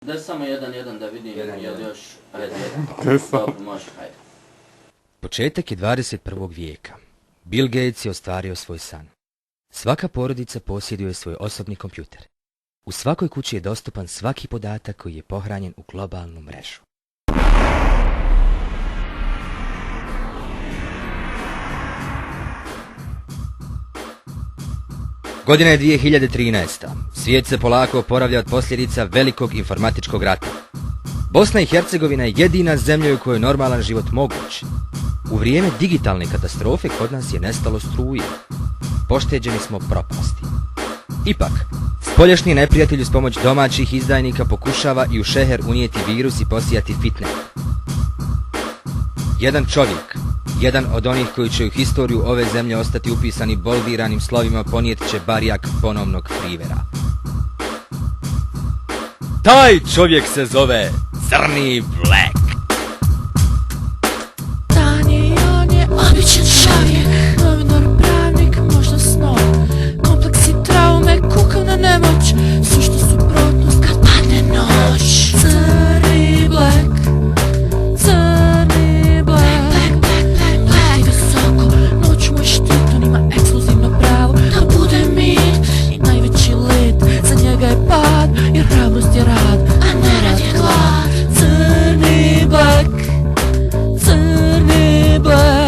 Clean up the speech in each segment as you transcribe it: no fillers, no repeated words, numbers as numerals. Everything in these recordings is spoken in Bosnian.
Da samo jedan da vidim, jel još, ajde, dobro, može, ajde. Početak je 21. vijeka. Bill Gates je ostvario svoj san. Svaka porodica posjeduje svoj osobni kompjuter. U svakoj kući je dostupan svaki podatak koji je pohranjen u globalnu mrežu. Godina je 2013. Svijet se polako oporavlja od posljedica velikog informatičkog rata. Bosna i Hercegovina je jedina zemlja u kojoj je normalan život moguć. U vrijeme digitalne katastrofe kod nas je nestalo struje. Pošteđeni smo propasti. Ipak, spoljašnji neprijatelj uz pomoć domaćih izdajnika pokušava i u šeher unijeti virus i posijati fitne. Jedan čovjek, jedan od onih koji će u historiju ove zemlje ostati upisani boldiranim slovima, ponijet će barjak ponovnog frivera. Taj čovjek se zove Crni Black. Običan čovjek, novinar, pravnik, možda snov. Kompleksi, traume, kukovna nemoć, sve što suprotnost kad padne noć. Crni Black, Crni Black, Black visoko, noć moj štit, on ima ekskluzivno pravo da bude mir i najveći let, za njega je pad, jer hrabrost je rad, a ne rad je glad. Crni Black, Crni Black.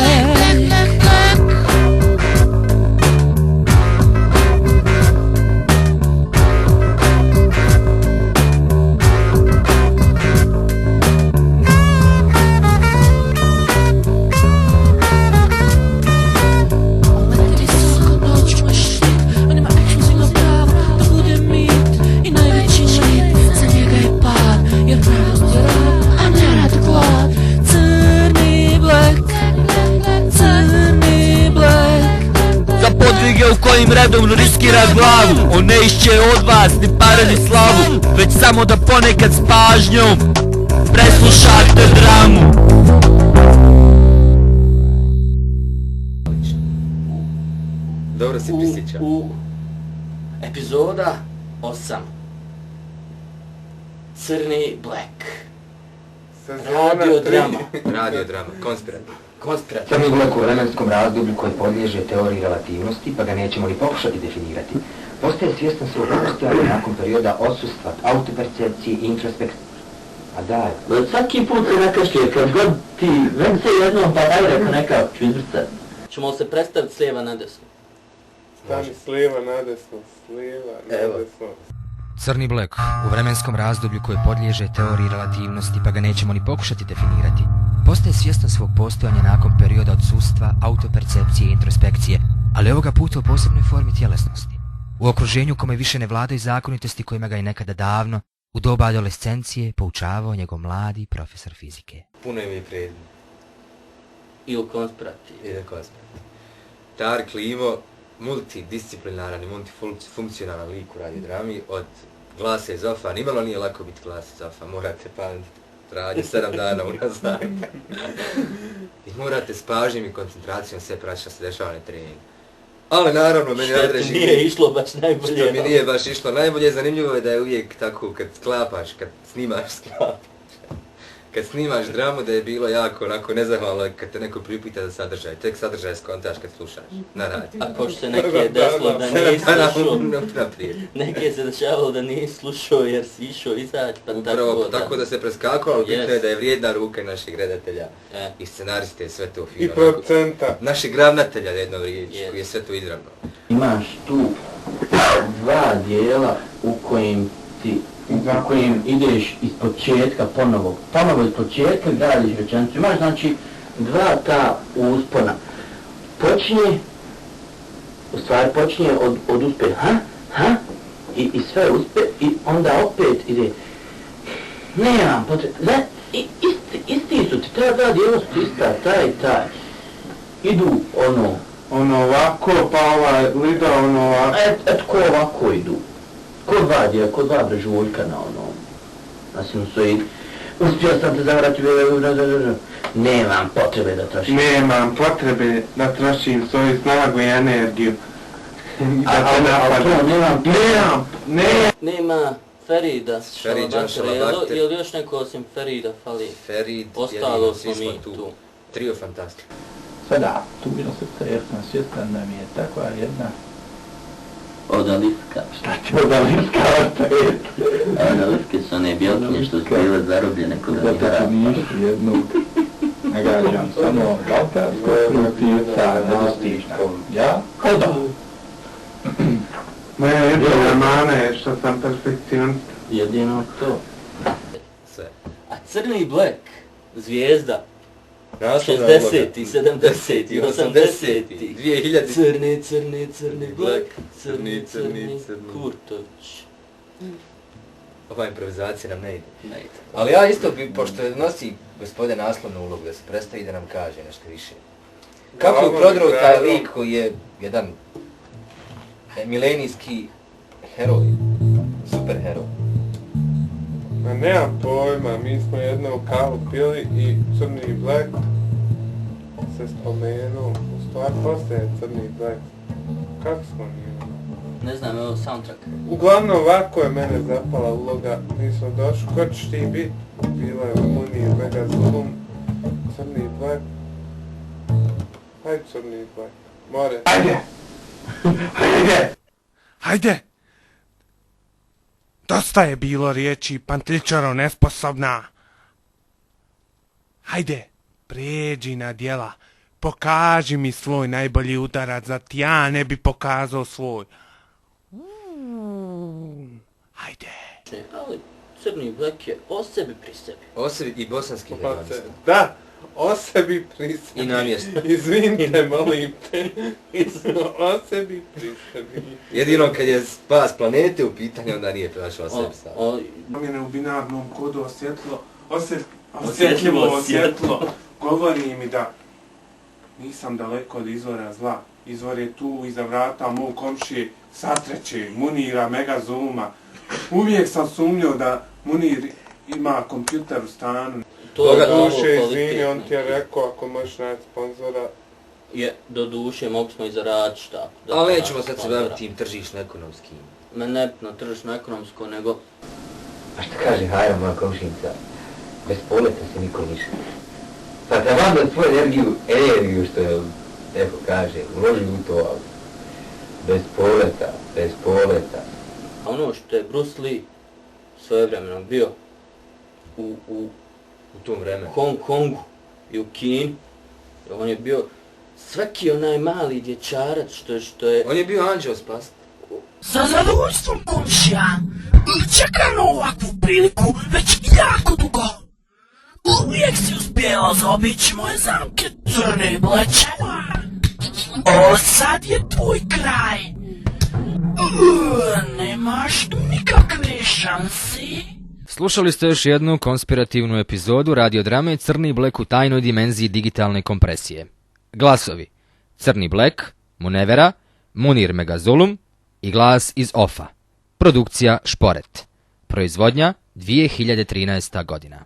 U kojim redovno riskira glavu, on ne išće od vas ni pare ni slavu, već samo da ponekad s pažnjom preslušate dramu. Dobro si prisjeća. Epizoda 8. Crni Black. Radiodrama, konspirativna. Crni Black u vremenskom razdoblju koji podliježe teoriji relativnosti, pa ga nećemo ni pokušati definirati, postaje svjestan svog postojanja nakon perioda odsustva, autopercepcije i introspekcije. A daj. Svaki put se nakašlje, kad god ti ven se jednom pa daj reka neka ću izvrcati. Ćemo se predstaviti s lijeva na desno. Stani s lijeva na desno, s lijeva na desno. Crni Black u vremenskom razdoblju koje podliježe teoriji relativnosti, pa ga nećemo ni pokušati definirati, postaje svjestan svog postojanja nakon perioda odsustva, autopercepcije i introspekcije, ali ovoga puta u posebnoj formi tjelesnosti. U okruženju kome više ne vladaju zakonitosti kojima ga je nekada davno, u doba adolescencije, poučavao njegov mladi profesor fizike. Puno im je predmet. Ili konspirativ. Dark Limo, multidisciplinaran i multifunkcionalan lik u radiodrami, od Glasa iz Zofa. Nimalo nije lako biti Glas iz Zofa, morate pamtiti. Traje 7 dana unazad. I morate s pažnjom i koncentracijom sve pratiti što se dešava na treningu. Ali naravno, meni najdraži... Što ti nije išlo baš najbolje. Što mi nije baš išlo najbolje, zanimljivo je da je uvijek tako kad sklapaš, kad snimaš dramu, da je bilo jako onako nezahvalno kad te neko pripita za sadržaj. Tek sadržaj skontaš kad slušaš na radiju. A pošto se neki je desilo da nisi slušao, neki se dešavalo da nisi slušao jer si išao izaći, pa upravo, tako da se preskakao, ali bitno je da je vrijedna ruka naših redatelja i scenariste sve to fino. I producenta. Našeg ravnatelja, jedno riječ, koji je sve to izravno. Imaš tu dva dijela u kojim ideš iz početka ponovo iz početka gradiš rečenicu. Imaš znači dva ta uspona. Počinje od uspe i sve uspe i onda opet ide. Nemam potrebe, isti su ti, ta dva dijela su ista, taj. Idu ono ovako, pa lida ono ovako. Ko ovako idu. Ko dva brežuljka na sinusoid. Uspio sam te zavrati, nemam potrebe da trošim svoju snagu i energiju. Nema Ferida, Feridža, Šalabakter. ili još neko osim Ferida fali? Ferid, Ostalo svi smo mi tu. tu. Trio fantastika. Sada, tu bilo srce jer sam svjestan da mi je takva jedna... Odaliska. Šta će odaliska ostaviti? Odaliske su one bjelkinje što su bile zarobljene kod Zato ti nisu jednog, nagađam, samo galtarskog krupivca nedostižna. Ja? Oda! Moja jedina mana je što sam perfekcionista. Jedino to. Sve. A Crni Black, zvijezda, Naslovna 60-ti, uloga. 70-ti, 80-ti, 2000. Crni Black, crni Kurtović. Ova improvizacija nam ne ide. Ne ide. Ali ja isto bi, pošto nosi gospodin naslovnu ulogu, da se predstavi da nam kaže nešto više. Kako je prodrao taj lik koji je jedan milenijski heroj, super heroj? Ma nemam pojma, mi smo jednu kavu pili i Crni Black se spomenuo, u stvari postaje Crni Black. Kako smo mi? Ne znam, evo soundtrack. Uglavnom ovako je mene zapala uloga, mi smo došli, ko ćeš ti bit? Bila je Munir, Megazulum, Crni Black. Hajde Crni Black, more. Ajde! Ajde! Hajde! Dosta je bilo riječi, pantilčaro nesposobna. Hajde, prijeđi na djela. Pokaži mi svoj najbolji udarac, da ti ja ne bi pokazao svoj. Hajde. Ali Crni Black je o sebi pri sebi. O sebi i bosanski heroj. Da, o sebi pri sebi. I namjesno. Izvinite, molim te. O sebi pri sebi. Jedino kad je spas planete u pitanju, onda nije pronašao o sebi stavio. Promjene u binarnom kodu osjetljivo svjetlo govori mi da nisam daleko od izvora zla. Izvor je tu iza vrata mog komšije Satreće, Munira, Megazuluma. Uvijek sam sumnjao da Munir ima kompjuter u stanu. Duše, izvini, on ti je rekao ako možeš naći sponzora. Je, do duše, mogli smo i zaraditi šta. Ali nećemo sad se baviti tim tržišno-ekonomskim. Ne na tržišno-ekonomsko, nego... A što kaže Hajra, moja komšinica? Bez poleta se niko ništa. Pa trebam da tvoju energiju što je, neko kaže, uloži u to, ali bez poleta. A ono što je Bruce Lee svojevremeno bio u tom vremenu, Hong Kongu i u Kini, on je bio svaki onaj mali dječarac što je... On je bio anđeo spast. Sa zadovoljstvom komšija, čekam ovakvu priliku već jako dugo. Uvijek si uspjela zaobići moje zamke, Crni Bleče. O, sad je tvoj kraj. Nemaš nikakve šansi. Slušali ste još jednu konspirativnu epizodu radiodrame Crni Black u tajnoj dimenziji digitalne kompresije. Glasovi: Crni Black, Munevera, Munir Megazulum i glas iz OFA. Produkcija Šporet. Proizvodnja 2013. godina.